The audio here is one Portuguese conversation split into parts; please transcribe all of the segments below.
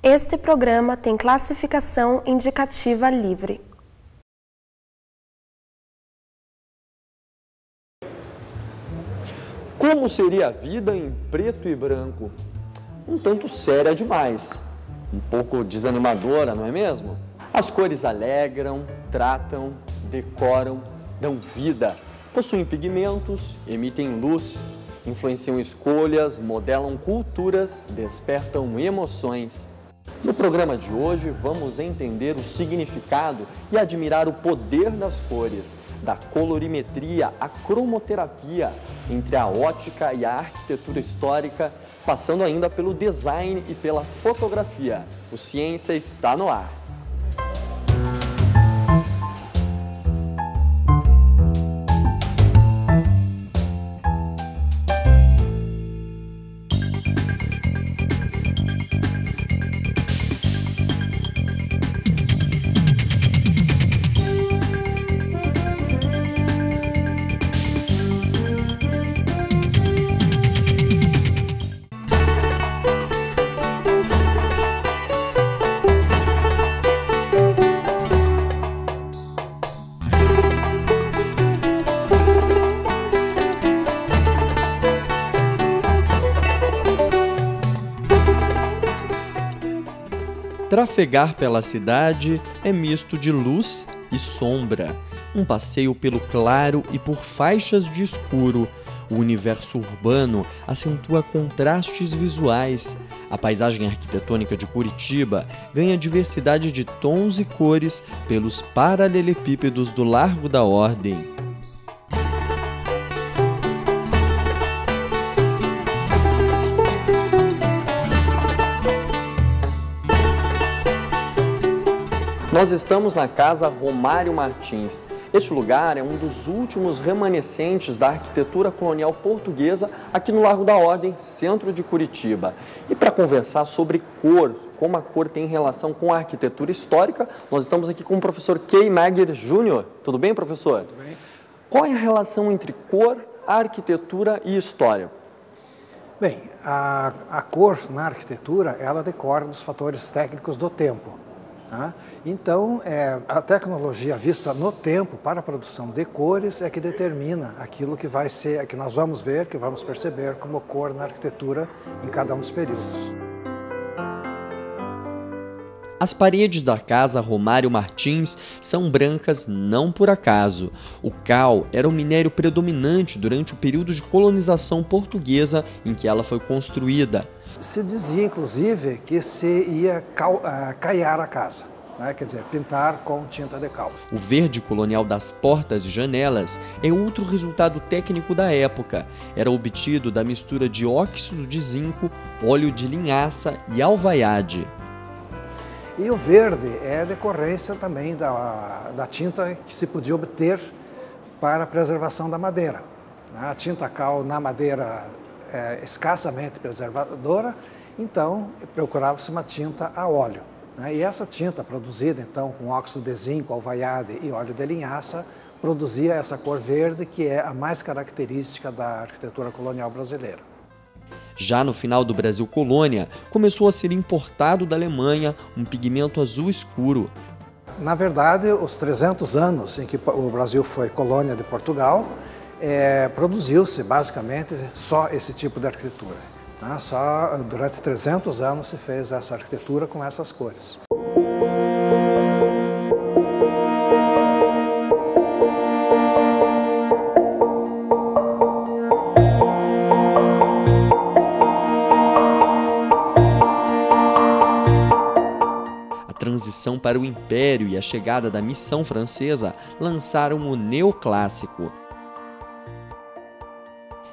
Este programa tem classificação indicativa livre. Como seria a vida em preto e branco? Um tanto séria demais. Um pouco desanimadora, não é mesmo? As cores alegram, tratam, decoram, dão vida. Possuem pigmentos, emitem luz, influenciam escolhas, modelam culturas, despertam emoções. No programa de hoje, vamos entender o significado e admirar o poder das cores, da colorimetria à cromoterapia, entre a ótica e a arquitetura histórica, passando ainda pelo design e pela fotografia. O Ciência está no ar. Trafegar pela cidade é misto de luz e sombra, um passeio pelo claro e por faixas de escuro. O universo urbano acentua contrastes visuais. A paisagem arquitetônica de Curitiba ganha diversidade de tons e cores pelos paralelepípedos do Largo da Ordem. Nós estamos na Casa Romário Martins. Este lugar é um dos últimos remanescentes da arquitetura colonial portuguesa aqui no Largo da Ordem, centro de Curitiba. E para conversar sobre cor, como a cor tem relação com a arquitetura histórica, nós estamos aqui com o professor Kay Magger Jr. Tudo bem, professor? Tudo bem. Qual é a relação entre cor, arquitetura e história? Bem, a cor na arquitetura, ela decorre dos fatores técnicos do tempo. Tá? Então, a tecnologia vista no tempo para a produção de cores é que determina aquilo que vai ser, que nós vamos ver, que vamos perceber como cor na arquitetura em cada um dos períodos. As paredes da Casa Romário Martins são brancas não por acaso. O cal era o minério predominante durante o período de colonização portuguesa em que ela foi construída. Se dizia, inclusive, que se ia caiar a casa, né? Quer dizer, pintar com tinta de cal. O verde colonial das portas e janelas é outro resultado técnico da época. Era obtido da mistura de óxido de zinco, óleo de linhaça e alvaiade. E o verde é decorrência também da tinta que se podia obter para a preservação da madeira. A tinta cal na madeira é escassamente preservadora, então procurava-se uma tinta a óleo. E essa tinta produzida então com óxido de zinco, alvaiade e óleo de linhaça produzia essa cor verde que é a mais característica da arquitetura colonial brasileira. Já no final do Brasil Colônia, começou a ser importado da Alemanha um pigmento azul escuro. Na verdade, os 300 anos em que o Brasil foi colônia de Portugal, produziu-se basicamente só esse tipo de arquitetura. Tá? Só durante 300 anos se fez essa arquitetura com essas cores. A transição para o Império e a chegada da missão francesa lançaram o neoclássico.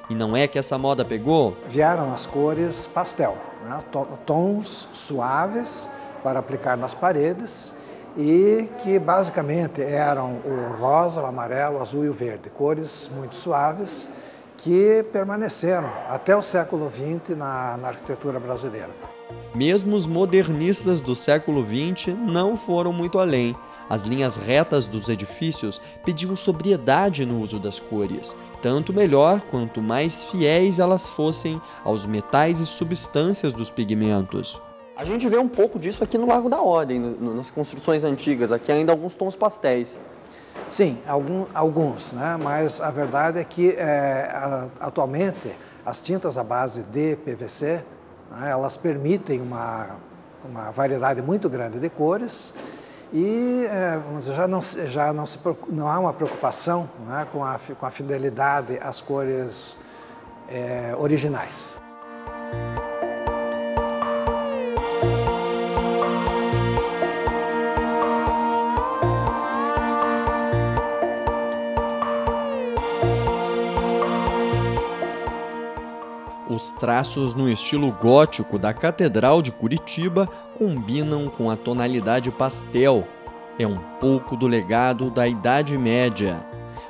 E não é que essa moda pegou? Vieram as cores pastel, né? Tons suaves para aplicar nas paredes e que basicamente eram o rosa, o amarelo, o azul e o verde. Cores muito suaves que permaneceram até o século XX na arquitetura brasileira. Mesmo os modernistas do século XX não foram muito além. As linhas retas dos edifícios pediam sobriedade no uso das cores, tanto melhor quanto mais fiéis elas fossem aos metais e substâncias dos pigmentos. A gente vê um pouco disso aqui no Largo da Ordem, nas construções antigas, aqui ainda alguns tons pastéis. Sim, alguns, né? Mas a verdade é que atualmente as tintas à base de PVC, né, elas permitem uma variedade muito grande de cores e não há uma preocupação, né, com a fidelidade às cores originais. Os traços no estilo gótico da Catedral de Curitiba combinam com a tonalidade pastel. É um pouco do legado da Idade Média.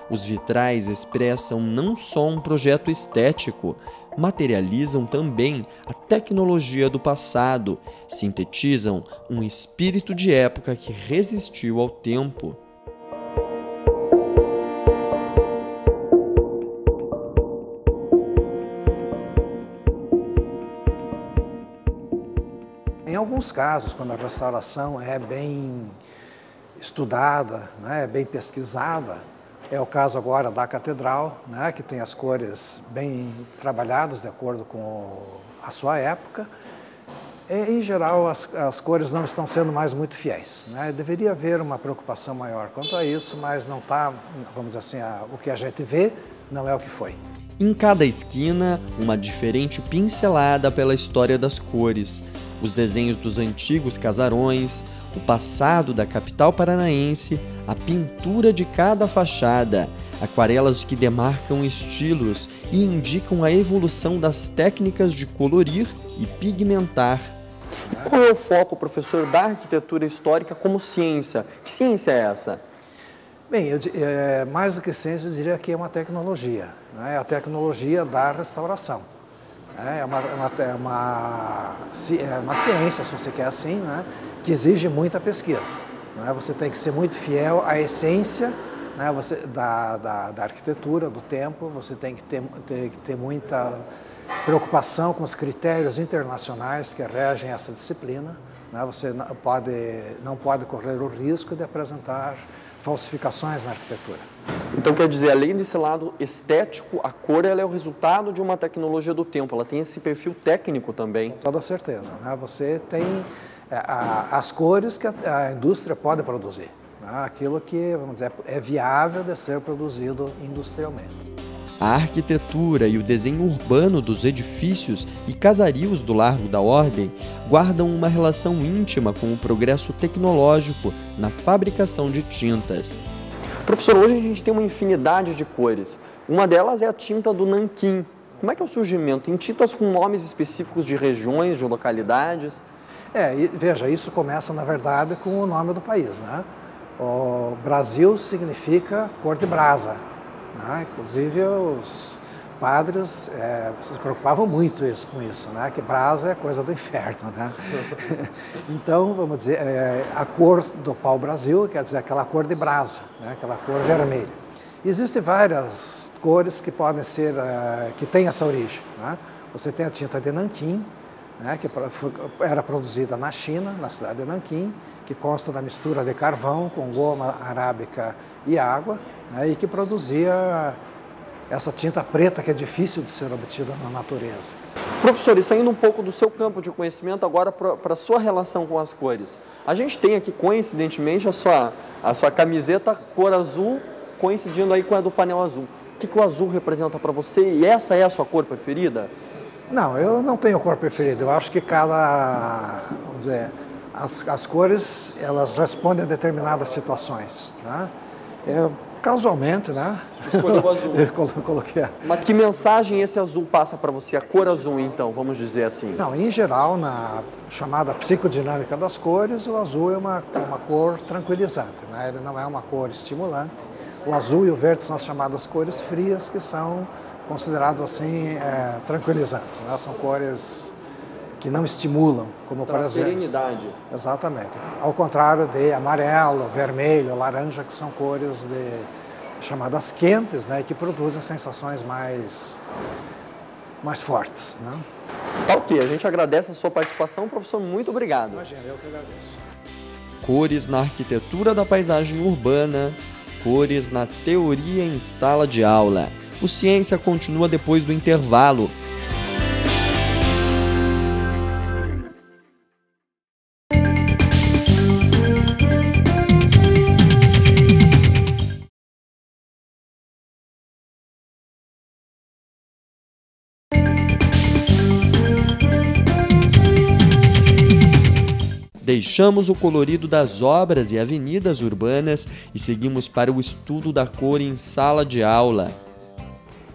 Os vitrais expressam não só um projeto estético, materializam também a tecnologia do passado, sintetizam um espírito de época que resistiu ao tempo. Em alguns casos, quando a restauração é bem estudada, né, bem pesquisada, é o caso agora da Catedral, né, que tem as cores bem trabalhadas de acordo com a sua época. Em geral, as cores não estão sendo mais muito fiéis, né? Deveria haver uma preocupação maior quanto a isso, mas não está, vamos dizer assim, o que a gente vê não é o que foi. Em cada esquina, uma diferente pincelada pela história das cores. Os desenhos dos antigos casarões, o passado da capital paranaense, a pintura de cada fachada, aquarelas que demarcam estilos e indicam a evolução das técnicas de colorir e pigmentar. Qual é o foco, professor, da arquitetura histórica como ciência? Que ciência é essa? Bem, mais do que ciência, eu diria que é uma tecnologia, né? É a tecnologia da restauração. É uma ciência, se você quer assim, né, que exige muita pesquisa. Né? Você tem que ser muito fiel à essência, né, da arquitetura, do tempo, você tem que ter muita preocupação com os critérios internacionais que regem essa disciplina. Né? Você não pode correr o risco de apresentar falsificações na arquitetura. Então, quer dizer, além desse lado estético, a cor ela é o resultado de uma tecnologia do tempo, ela tem esse perfil técnico também. Com toda certeza, né? Você tem as cores que a indústria pode produzir, né? Aquilo que, vamos dizer, é viável de ser produzido industrialmente. A arquitetura e o desenho urbano dos edifícios e casarios do Largo da Ordem guardam uma relação íntima com o progresso tecnológico na fabricação de tintas. Professor, hoje a gente tem uma infinidade de cores. Uma delas é a tinta do nanquim. Como é que é o surgimento? Tem tintas com nomes específicos de regiões, de localidades? Veja, isso começa, na verdade, com o nome do país, né? O Brasil significa cor de brasa. Né? Inclusive, os padres se preocupavam muito com isso, né? Que brasa é coisa do inferno, né? Então, vamos dizer, a cor do pau-brasil quer dizer aquela cor de brasa, né? Aquela cor vermelha. Existem várias cores que podem ser, que têm essa origem, né? Você tem a tinta de nanquim, né? Que era produzida na China, na cidade de Nanquim, que consta da mistura de carvão com goma arábica e água, né? E que produzia essa tinta preta que é difícil de ser obtida na natureza. Professor, e saindo um pouco do seu campo de conhecimento agora para a sua relação com as cores. A gente tem aqui, coincidentemente, a sua camiseta cor azul, coincidindo aí com a do painel azul. O que o azul representa para você e essa é a sua cor preferida? Não, eu não tenho cor preferida. Eu acho que vamos dizer, as cores, elas respondem a determinadas situações, né? Casualmente, né? Escolheu o azul. Eu coloquei. Mas que mensagem esse azul passa para você? A cor azul, então, vamos dizer assim. Não, em geral, na chamada psicodinâmica das cores, o azul é uma cor tranquilizante, né? Ele não é uma cor estimulante. O azul e o verde são as chamadas cores frias, que são consideradas assim tranquilizantes, né? São cores que não estimulam, como por exemplo... serenidade. Exatamente. Ao contrário de amarelo, vermelho, laranja, que são cores chamadas quentes, né? Que produzem sensações mais fortes, né? Tá ok, a gente agradece a sua participação, professor, muito obrigado. Imagina, eu que agradeço. Cores na arquitetura da paisagem urbana, cores na teoria em sala de aula. O Ciência continua depois do intervalo. Deixamos o colorido das obras e avenidas urbanas e seguimos para o estudo da cor em sala de aula.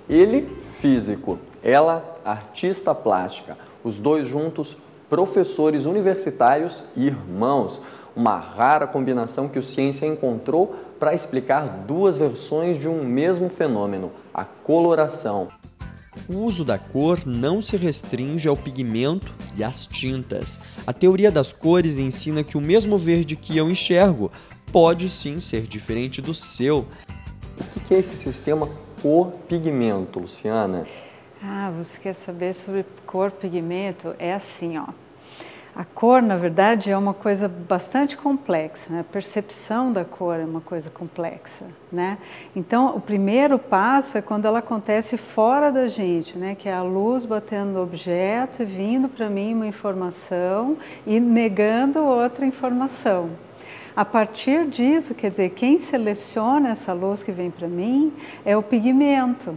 Ele, físico, ela, artista plástica, os dois juntos, professores universitários e irmãos. Uma rara combinação que o Ciência encontrou para explicar duas versões de um mesmo fenômeno, a coloração. O uso da cor não se restringe ao pigmento e às tintas. A teoria das cores ensina que o mesmo verde que eu enxergo pode sim ser diferente do seu. O que é esse sistema cor-pigmento, Luciana? Você quer saber sobre cor-pigmento? É assim, ó. A cor, na verdade, é uma coisa bastante complexa, né? A percepção da cor é uma coisa complexa, né? Então, o primeiro passo é quando ela acontece fora da gente, né? Que é a luz batendo no objeto e vindo para mim uma informação e negando outra informação. A partir disso, quer dizer, quem seleciona essa luz que vem para mim é o pigmento.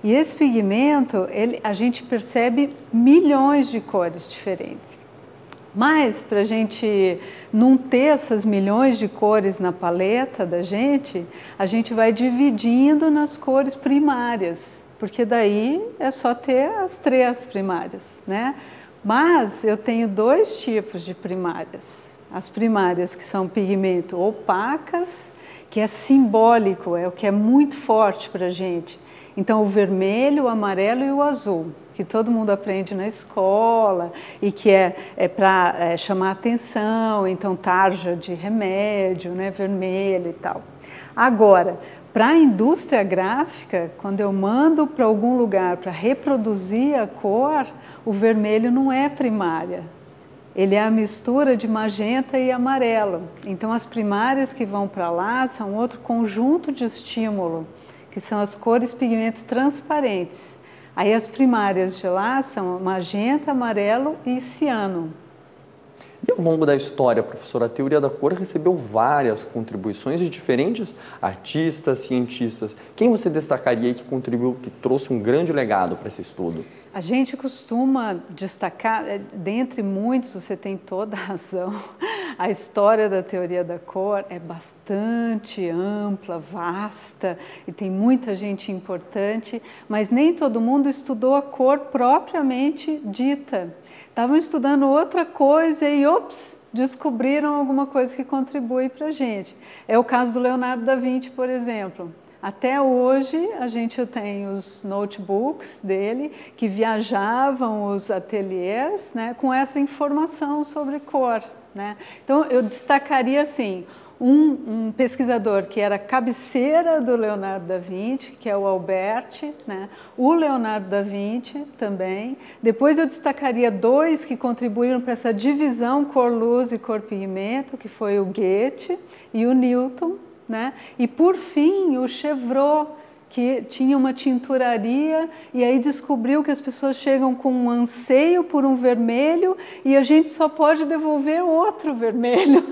E esse pigmento, a gente percebe milhões de cores diferentes. Mas, para a gente não ter essas milhões de cores na paleta da gente, a gente vai dividindo nas cores primárias, porque daí é só ter as 3 primárias, né? Mas eu tenho 2 tipos de primárias. As primárias que são pigmento opacas, que é simbólico, é o que é muito forte para a gente. Então, o vermelho, o amarelo e o azul, que todo mundo aprende na escola e que é para chamar atenção, então tarja de remédio, né, vermelho e tal. Agora, para a indústria gráfica, quando eu mando para algum lugar para reproduzir a cor, o vermelho não é primária. Ele é a mistura de magenta e amarelo. Então, as primárias que vão para lá são outro conjunto de estímulo, que são as cores pigmentos transparentes. Aí as primárias de lá são magenta, amarelo e ciano. E ao longo da história, professora, a teoria da cor recebeu várias contribuições de diferentes artistas, cientistas. Quem você destacaria aí que contribuiu, que trouxe um grande legado para esse estudo? A gente costuma destacar, dentre muitos, você tem toda a razão, a história da teoria da cor é bastante ampla, vasta e tem muita gente importante, mas nem todo mundo estudou a cor propriamente dita. Estavam estudando outra coisa e, ops, descobriram alguma coisa que contribui para a gente. É o caso do Leonardo da Vinci, por exemplo. Até hoje, a gente tem os notebooks dele que viajavam os ateliês, né, com essa informação sobre cor, né? Então, eu destacaria assim, um pesquisador que era cabeceira do Leonardo da Vinci, que é o Alberti, né? O Leonardo da Vinci também. Depois eu destacaria 2 que contribuíram para essa divisão cor-luz e cor-pigmento, que foi o Goethe e o Newton, né? E por fim o Chevreul, que tinha uma tinturaria e aí descobriu que as pessoas chegam com um anseio por um vermelho e a gente só pode devolver outro vermelho.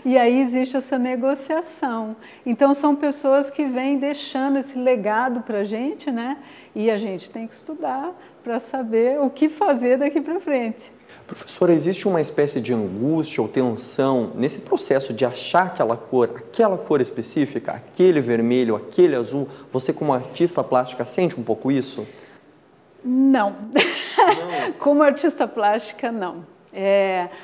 E aí existe essa negociação. Então são pessoas que vêm deixando esse legado para a gente, né? E a gente tem que estudar para saber o que fazer daqui para frente. Professora, existe uma espécie de angústia ou tensão nesse processo de achar aquela cor específica, aquele vermelho, aquele azul? Você, como artista plástica, sente um pouco isso? Não. Como artista plástica, não.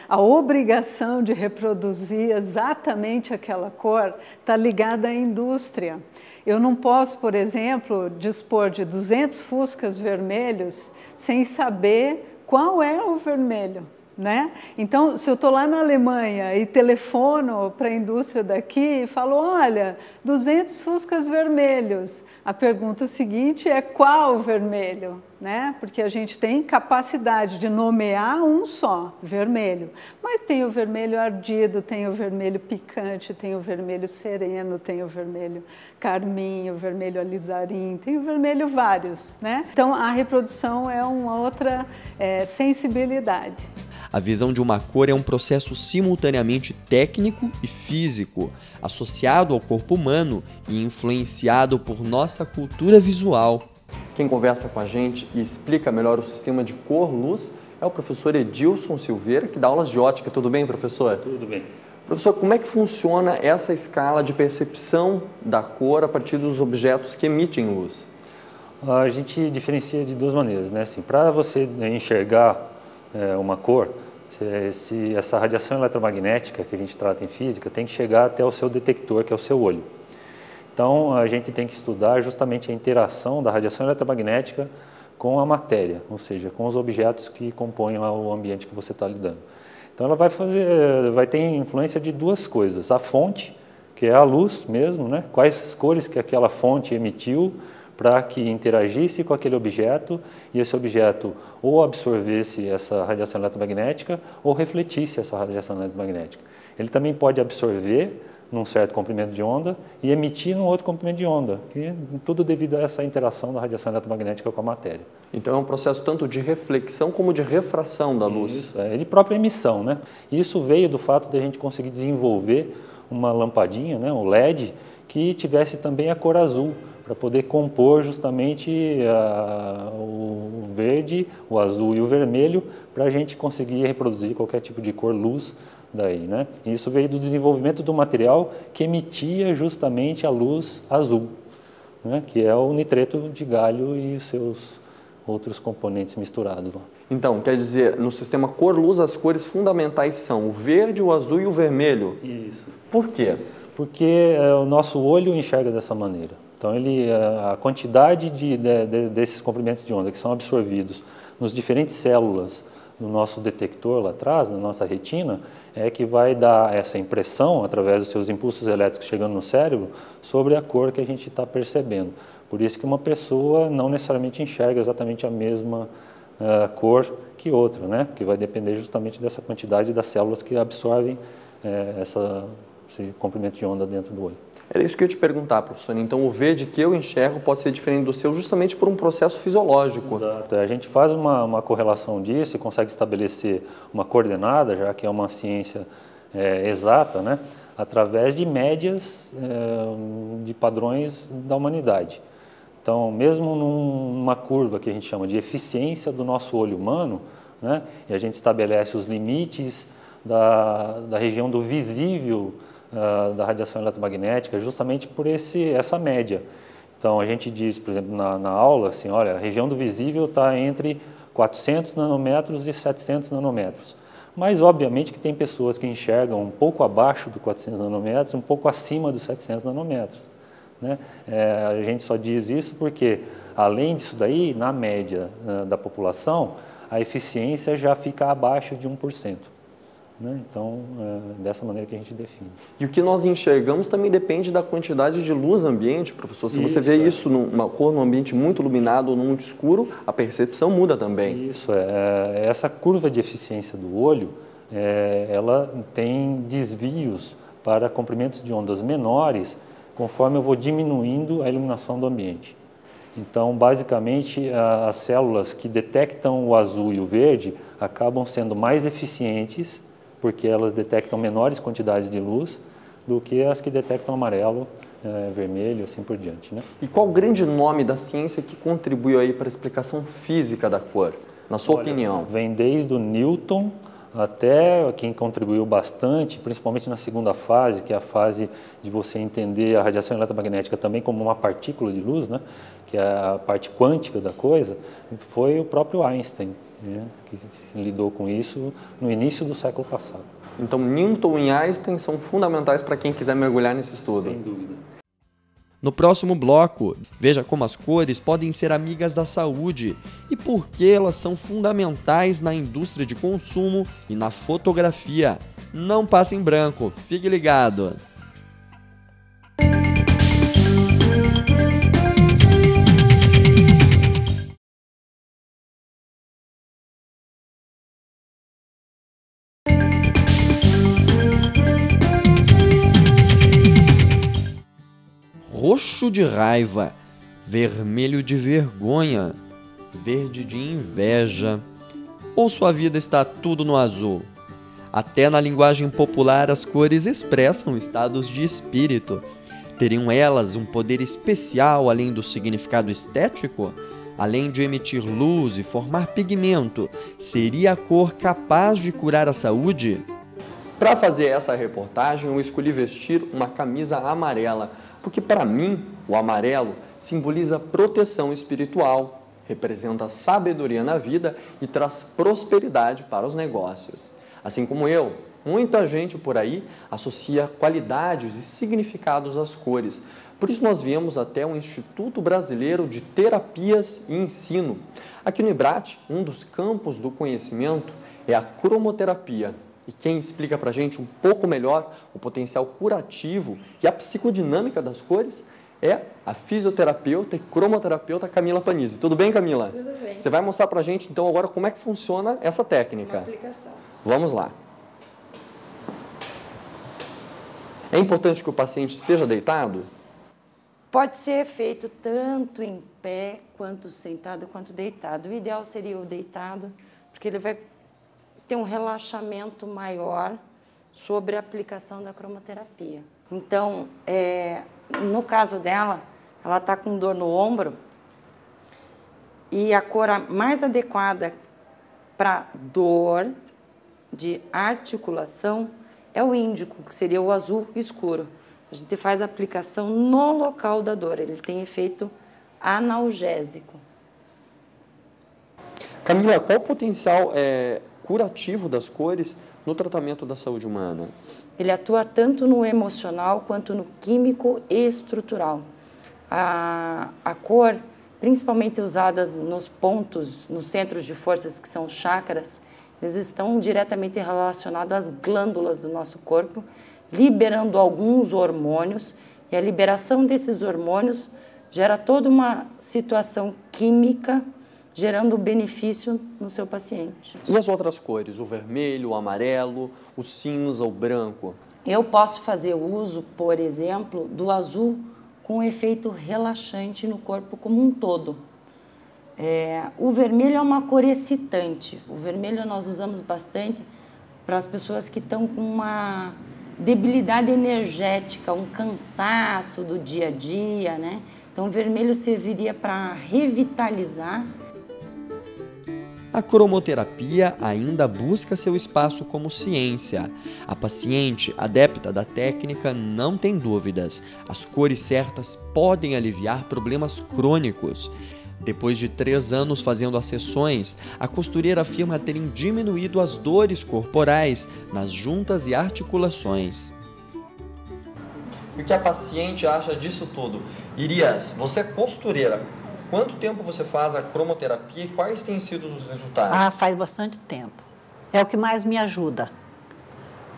A obrigação de reproduzir exatamente aquela cor está ligada à indústria. Eu não posso, por exemplo, dispor de 200 fuscas vermelhos sem saber qual é o vermelho, né? Então, se eu estou lá na Alemanha e telefono para a indústria daqui e falo, olha, 200 fuscas vermelhos, a pergunta seguinte é qual vermelho, né? Porque a gente tem capacidade de nomear um só, vermelho, mas tem o vermelho ardido, tem o vermelho picante, tem o vermelho sereno, tem o vermelho carmim, o vermelho alizarim, tem o vermelho vários, né? Então, a reprodução é uma outra sensibilidade. A visão de uma cor é um processo simultaneamente técnico e físico, associado ao corpo humano e influenciado por nossa cultura visual. Quem conversa com a gente e explica melhor o sistema de cor-luz é o professor Edilson Silveira, que dá aulas de ótica. Tudo bem, professor? Tudo bem. Professor, como é que funciona essa escala de percepção da cor a partir dos objetos que emitem luz? A gente diferencia de duas maneiras, né? Assim, para você enxergar uma cor, essa radiação eletromagnética que a gente trata em física tem que chegar até o seu detector, que é o seu olho. Então, a gente tem que estudar justamente a interação da radiação eletromagnética com a matéria, ou seja, com os objetos que compõem lá o ambiente que você está lidando. Então, ela vai ter influência de duas coisas. A fonte, que é a luz mesmo, né? Quais as cores que aquela fonte emitiu para que interagisse com aquele objeto e esse objeto ou absorvesse essa radiação eletromagnética ou refletisse essa radiação eletromagnética. Ele também pode absorver num certo comprimento de onda e emitir num outro comprimento de onda, que tudo devido a essa interação da radiação eletromagnética com a matéria. Então é um processo tanto de reflexão como de refração da luz. Isso, de própria emissão, né? Isso veio do fato de a gente conseguir desenvolver uma lampadinha, né, um LED, que tivesse também a cor azul, para poder compor justamente o verde, o azul e o vermelho, para a gente conseguir reproduzir qualquer tipo de cor-luz daí, né? E isso veio do desenvolvimento do material que emitia justamente a luz azul, né? Que é o nitreto de galho e os seus outros componentes misturados lá. Então, quer dizer, no sistema cor-luz, as cores fundamentais são o verde, o azul e o vermelho? Isso. Por quê? Porque o nosso olho enxerga dessa maneira. Então, a quantidade desses comprimentos de onda que são absorvidos nos diferentes células do nosso detector lá atrás, na nossa retina, é que vai dar essa impressão, através dos seus impulsos elétricos chegando no cérebro, sobre a cor que a gente está percebendo. Por isso que uma pessoa não necessariamente enxerga exatamente a mesma cor que outra, né? Porque vai depender justamente dessa quantidade das células que absorvem esse comprimento de onda dentro do olho. Era isso que eu ia te perguntar, professor. Então, o verde que eu enxergo pode ser diferente do seu justamente por um processo fisiológico. Exato. A gente faz uma correlação disso e consegue estabelecer uma coordenada, já que é uma ciência exata, né? Através de médias de padrões da humanidade. Então, mesmo numa curva que a gente chama de eficiência do nosso olho humano, né? E a gente estabelece os limites da região do visível da radiação eletromagnética, justamente por essa média. Então, a gente diz, por exemplo, na aula, assim, olha, a região do visível está entre 400 nanômetros e 700 nanômetros. Mas, obviamente, que tem pessoas que enxergam um pouco abaixo do 400 nanômetros, um pouco acima dos 700 nanômetros. Né? A gente só diz isso porque, além disso daí, na média da população, a eficiência já fica abaixo de 1%. Né? Então, dessa maneira que a gente define. E o que nós enxergamos também depende da quantidade de luz ambiente, professor. Se você vê isso numa cor num ambiente muito iluminado ou num muito escuro, a percepção muda também. Isso, essa curva de eficiência do olho, ela tem desvios para comprimentos de ondas menores, conforme eu vou diminuindo a iluminação do ambiente. Então, basicamente, as células que detectam o azul e o verde acabam sendo mais eficientes, porque elas detectam menores quantidades de luz do que as que detectam amarelo, vermelho, assim por diante, né? E qual o grande nome da ciência que contribuiu aí para a explicação física da cor, na sua opinião? Vem desde o Newton até quem contribuiu bastante, principalmente na segunda fase, que é a fase de você entender a radiação eletromagnética também como uma partícula de luz, né? Que é a parte quântica da coisa, foi o próprio Einstein, né? Que lidou com isso no início do século passado. Então, Newton e Einstein são fundamentais para quem quiser mergulhar nesse estudo. Sem dúvida. No próximo bloco, veja como as cores podem ser amigas da saúde e por que elas são fundamentais na indústria de consumo e na fotografia. Não passe em branco, fique ligado! Roxo de raiva, vermelho de vergonha, verde de inveja. Ou sua vida está tudo no azul? Até na linguagem popular as cores expressam estados de espírito. Teriam elas um poder especial além do significado estético? Além de emitir luz e formar pigmento, seria a cor capaz de curar a saúde? Para fazer essa reportagem, eu escolhi vestir uma camisa amarela, porque para mim o amarelo simboliza proteção espiritual, representa sabedoria na vida e traz prosperidade para os negócios. Assim como eu, muita gente por aí associa qualidades e significados às cores. Por isso nós viemos até o Instituto Brasileiro de Terapias e Ensino. Aqui no IBRAT, um dos campos do conhecimento é a cromoterapia. E quem explica para a gente um pouco melhor o potencial curativo e a psicodinâmica das cores é a fisioterapeuta e cromoterapeuta Camila Panizzi. Tudo bem, Camila? Tudo bem. Você vai mostrar para a gente, então, agora como é que funciona essa técnica. Uma aplicação. Vamos lá. É importante que o paciente esteja deitado? Pode ser feito tanto em pé, quanto sentado, quanto deitado. O ideal seria o deitado, porque ele vai ter um relaxamento maior sobre a aplicação da cromoterapia. Então, no caso dela, ela está com dor no ombro e a cor mais adequada para dor de articulação é o índico, que seria o azul escuro. A gente faz a aplicação no local da dor, ele tem efeito analgésico. Camila, qual o potencial curativo das cores no tratamento da saúde humana? Ele atua tanto no emocional quanto no químico e estrutural. A cor, principalmente usada nos pontos, nos centros de forças, que são os chakras, eles estão diretamente relacionados às glândulas do nosso corpo, liberando alguns hormônios, e a liberação desses hormônios gera toda uma situação química, gerando benefício no seu paciente. E as outras cores? O vermelho, o amarelo, o cinza, o branco? Eu posso fazer uso, por exemplo, do azul com efeito relaxante no corpo como um todo. O vermelho é uma cor excitante. O vermelho nós usamos bastante para as pessoas que estão com uma debilidade energética, um cansaço do dia a dia, né? Então o vermelho serviria para revitalizar. A cromoterapia ainda busca seu espaço como ciência. A paciente adepta da técnica não tem dúvidas. As cores certas podem aliviar problemas crônicos. Depois de 3 anos fazendo as sessões, a costureira afirma terem diminuído as dores corporais nas juntas e articulações. E o que a paciente acha disso tudo? Irias, você é costureira. Quanto tempo você faz a cromoterapia e quais têm sido os resultados? Faz bastante tempo. É o que mais me ajuda.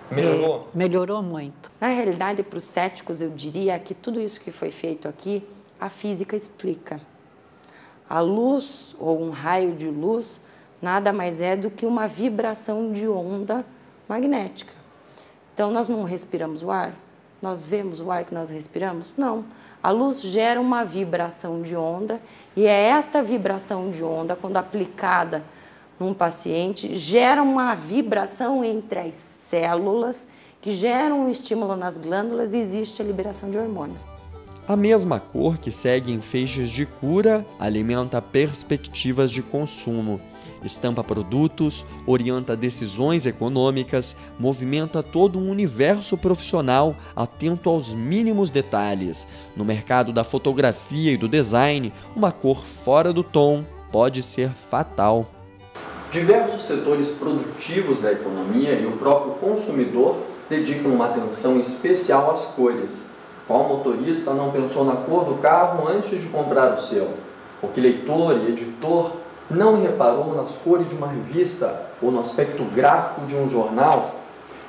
Melhorou? Melhorou muito. Na realidade, para os céticos, eu diria que tudo isso que foi feito aqui, a física explica. A luz, ou um raio de luz, nada mais é do que uma vibração de onda magnética. Então, nós não respiramos o ar? Nós vemos o ar que nós respiramos? Não. A luz gera uma vibração de onda e é esta vibração de onda, quando aplicada num paciente, gera uma vibração entre as células que geram um estímulo nas glândulas e existe a liberação de hormônios. A mesma cor que segue em feixes de cura alimenta perspectivas de consumo, estampa produtos, orienta decisões econômicas, movimenta todo um universo profissional atento aos mínimos detalhes. No mercado da fotografia e do design, uma cor fora do tom pode ser fatal. Diversos setores produtivos da economia e o próprio consumidor dedicam uma atenção especial às cores. Qual motorista não pensou na cor do carro antes de comprar o seu? O que leitor e editor não reparou nas cores de uma revista ou no aspecto gráfico de um jornal?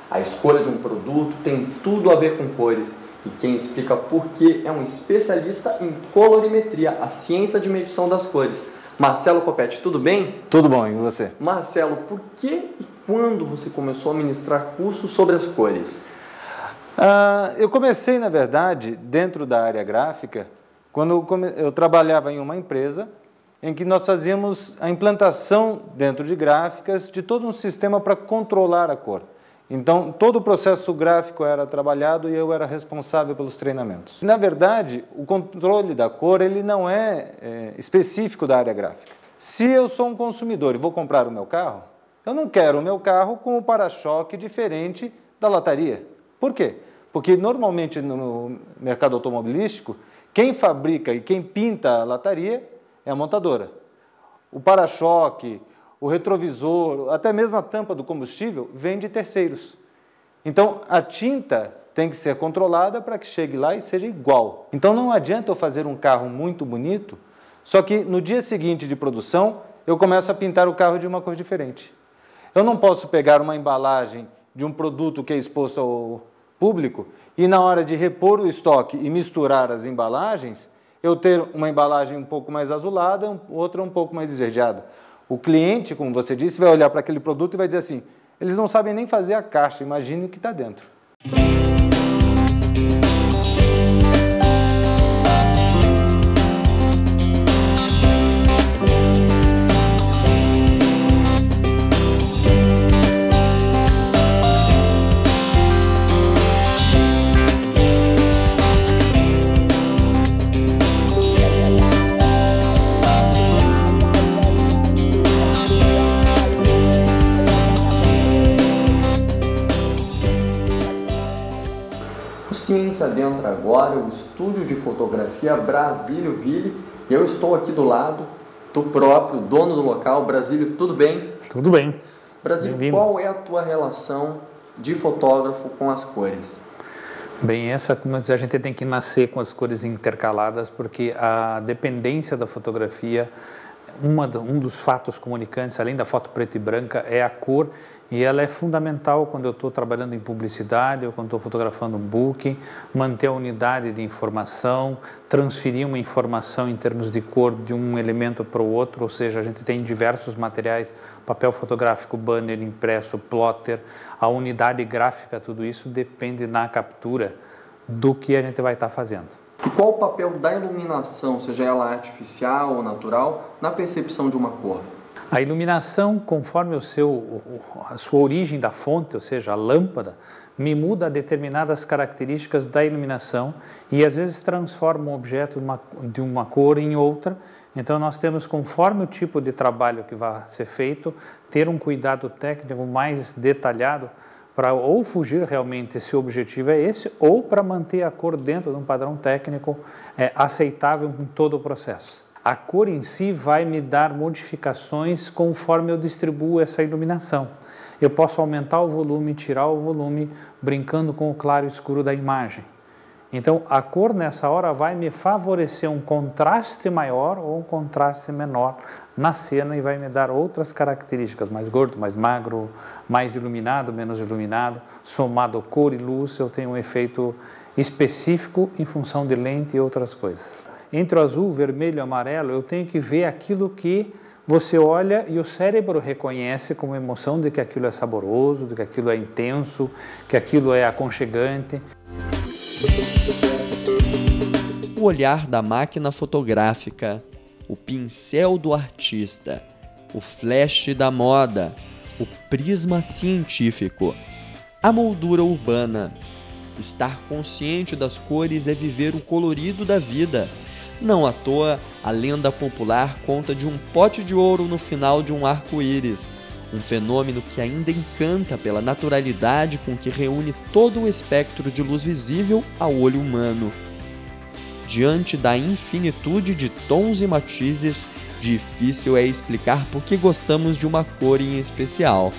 A escolha de um produto tem tudo a ver com cores, e quem explica por que é um especialista em colorimetria, a ciência de medição das cores. Marcelo Coppetti, tudo bem? Tudo bom, e você? Marcelo, por que e quando você começou a ministrar cursos sobre as cores? Eu comecei, na verdade, dentro da área gráfica, quando eu trabalhava em uma empresa em que nós fazíamos a implantação dentro de gráficas de todo um sistema para controlar a cor. Então, todo o processo gráfico era trabalhado e eu era responsável pelos treinamentos. Na verdade, o controle da cor ele não é específico da área gráfica. Se eu sou um consumidor e vou comprar o meu carro, eu não quero o meu carro com o para-choque diferente da lataria. Por quê? Porque normalmente no mercado automobilístico, quem fabrica e quem pinta a lataria é a montadora. O para-choque, o retrovisor, até mesmo a tampa do combustível vem de terceiros. Então, a tinta tem que ser controlada para que chegue lá e seja igual. Então, não adianta eu fazer um carro muito bonito, só que no dia seguinte de produção, eu começo a pintar o carro de uma cor diferente. Eu não posso pegar uma embalagem de um produto que é exposto ao público e na hora de repor o estoque e misturar as embalagens, eu ter uma embalagem um pouco mais azulada, outra um pouco mais esverdeada. O cliente, como você disse, vai olhar para aquele produto e vai dizer assim, eles não sabem nem fazer a caixa, imagine o que está dentro. Ciência Dentro agora, o estúdio de fotografia Brasílio Ville. Eu estou aqui do lado do próprio dono do local. Brasílio, tudo bem? Tudo bem. Brasílio, qual é a tua relação de fotógrafo com as cores? Bem, a gente tem que nascer com as cores intercaladas, porque a dependência da fotografia, um dos fatos comunicantes, além da foto preta e branca, é a cor, e ela é fundamental quando eu estou trabalhando em publicidade ou quando estou fotografando um booking, manter a unidade de informação, transferir uma informação em termos de cor de um elemento para o outro, ou seja, a gente tem diversos materiais, papel fotográfico, banner, impresso, plotter, a unidade gráfica, tudo isso depende na captura do que a gente vai estar fazendo. E qual o papel da iluminação, seja ela artificial ou natural, na percepção de uma cor? A iluminação, conforme a sua origem da fonte, ou seja, a lâmpada, me muda determinadas características da iluminação e às vezes transforma um objeto de uma cor em outra. Então nós temos, conforme o tipo de trabalho que vai ser feito, ter um cuidado técnico mais detalhado para ou fugir realmente se o objetivo é esse, ou para manter a cor dentro de um padrão técnico aceitável em todo o processo. A cor em si vai me dar modificações conforme eu distribuo essa iluminação. Eu posso aumentar o volume, tirar o volume, brincando com o claro e escuro da imagem. Então, a cor nessa hora vai me favorecer um contraste maior ou um contraste menor na cena e vai me dar outras características, mais gordo, mais magro, mais iluminado, menos iluminado, somado cor e luz, eu tenho um efeito específico em função de lente e outras coisas. Entre o azul, vermelho e amarelo, eu tenho que ver aquilo que você olha e o cérebro reconhece como emoção de que aquilo é saboroso, de que aquilo é intenso, que aquilo é aconchegante. O olhar da máquina fotográfica, o pincel do artista, o flash da moda, o prisma científico, a moldura urbana. Estar consciente das cores é viver o colorido da vida. Não à toa, a lenda popular conta de um pote de ouro no final de um arco-íris, um fenômeno que ainda encanta pela naturalidade com que reúne todo o espectro de luz visível ao olho humano. Diante da infinitude de tons e matizes, difícil é explicar por que gostamos de uma cor em especial.